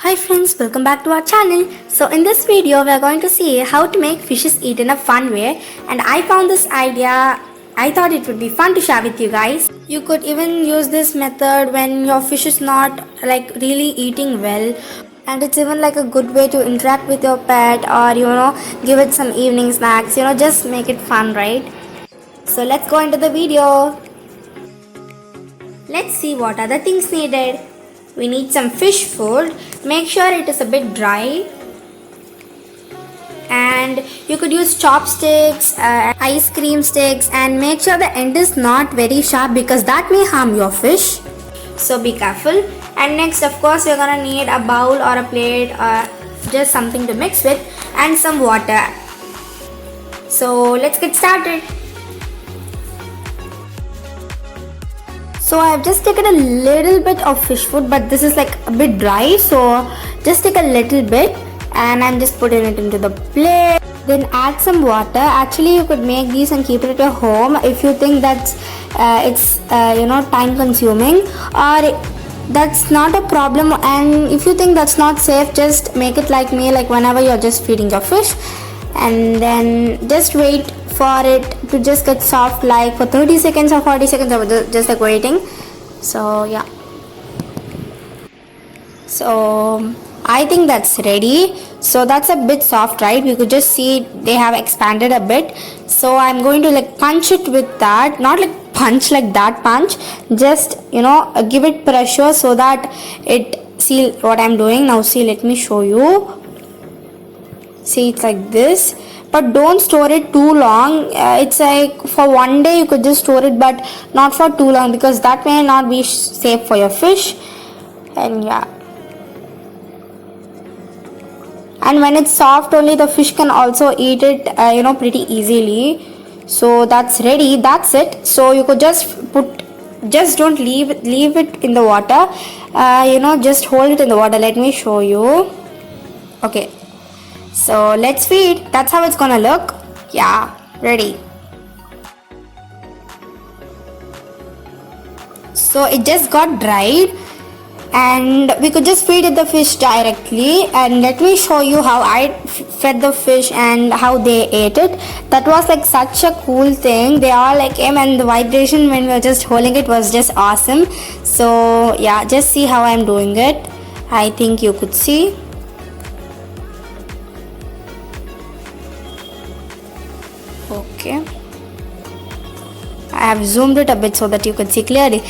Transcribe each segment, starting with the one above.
Hi friends, welcome back to our channel. So in this video we are going to see how to make fishes eat in a fun way, and I found this idea. I thought it would be fun to share with you guys. You could even use this method when your fish is not like really eating well, and it's even like a good way to interact with your pet, or give it some evening snacks, just make it fun, right? So let's go into the video. Let's see what are the things needed. We need some fish food. Make sure it is a bit dry. And you could use chopsticks, ice cream sticks, and make sure the end is not very sharp because that may harm your fish. So be careful. And next, of course, you're gonna need a bowl or a plate or just something to mix with, and some water. So let's get started. So I have just taken a little bit of fish food, but this is like a bit dry, so just take a little bit and I'm just putting it into the plate. Then add some water. Actually you could make these and keep it at your home if you think that's it's time consuming, or that's not a problem, and if you think that's not safe, just make it like me, like whenever you're just feeding your fish, and then just wait for it to just get soft, like for 30 seconds or 40 seconds. I was just like waiting. So yeah, so I think that's ready. So that's a bit soft, right? You could just see they have expanded a bit. So I'm going to like punch it with that, not like punch like that punch, just give it pressure so that it, see what I'm doing now. See, let me show you. See, it's like this, but don't store it too long. It's like for one day you could just store it, but not for too long because that may not be safe for your fish. And yeah, and when it's soft only, the fish can also eat it pretty easily. So that's ready, that's it. So you could just don't leave it in the water. Just hold it in the water. Let me show you. Okay, so let's feed. That's how it's gonna look. Yeah, ready. So it just got dried, and we could just feed it the fish directly. And let me show you how I fed the fish and how they ate it. That was like such a cool thing. They all like came, and the vibration when we were just holding it was just awesome. So yeah, just see how I'm doing it. I think you could see. Okay, I have zoomed it a bit so that you could see clearly.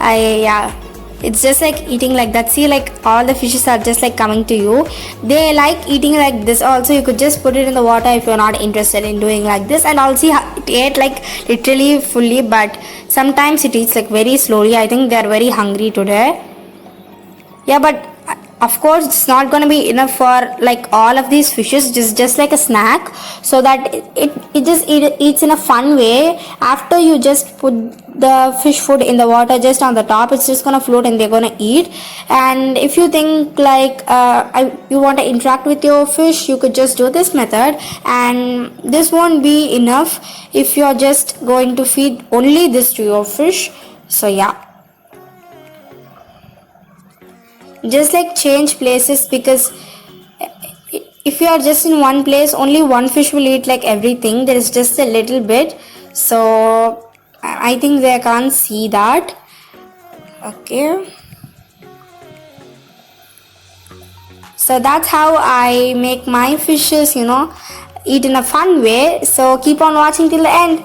Yeah, it's just like eating like that. See, like all the fishes are just like coming to you. They like eating like this also. You could just put it in the water if you're not interested in doing like this. And I'll see how it ate like literally fully, but sometimes it eats like very slowly. I think they're very hungry today. Yeah, but of course it's not going to be enough for like all of these fishes, just like a snack, so that it just eats in a fun way. After you just put the fish food in the water just on the top, it's just going to float and they're going to eat. And if you think like you want to interact with your fish, you could just do this method, and this won't be enough if you're just going to feed only this to your fish. So yeah, just like change places, because if you are just in one place, only one fish will eat like everything. There is just a little bit, so I think they can't see that. Okay, so that's how I make my fishes eat in a fun way. So keep on watching till the end.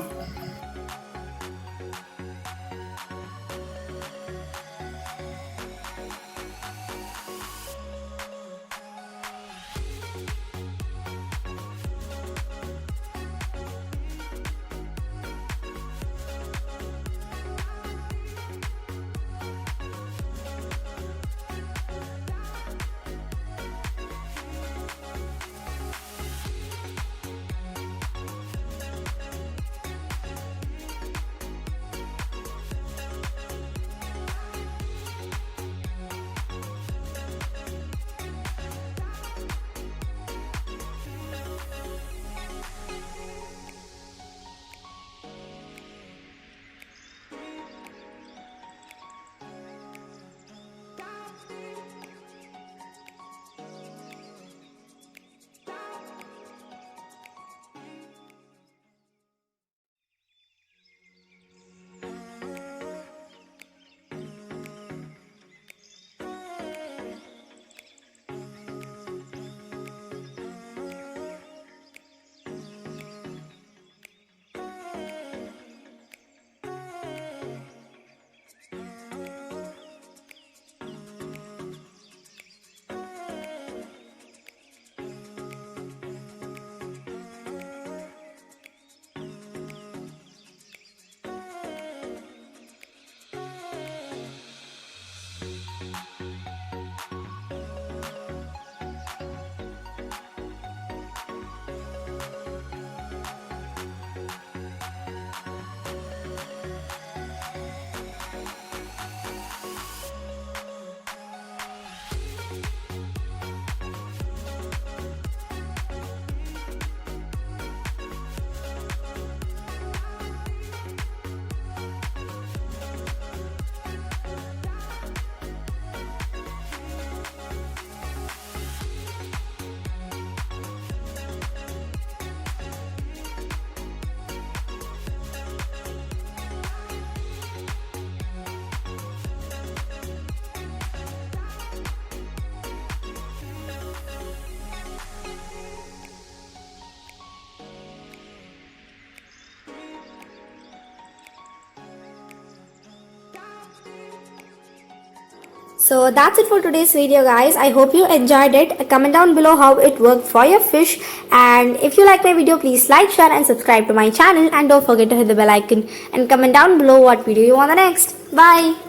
So that's it for today's video, guys. I hope you enjoyed it. Comment down below how it worked for your fish, and if you like my video, please like, share and subscribe to my channel, and don't forget to hit the bell icon and comment down below what video you want the next. Bye.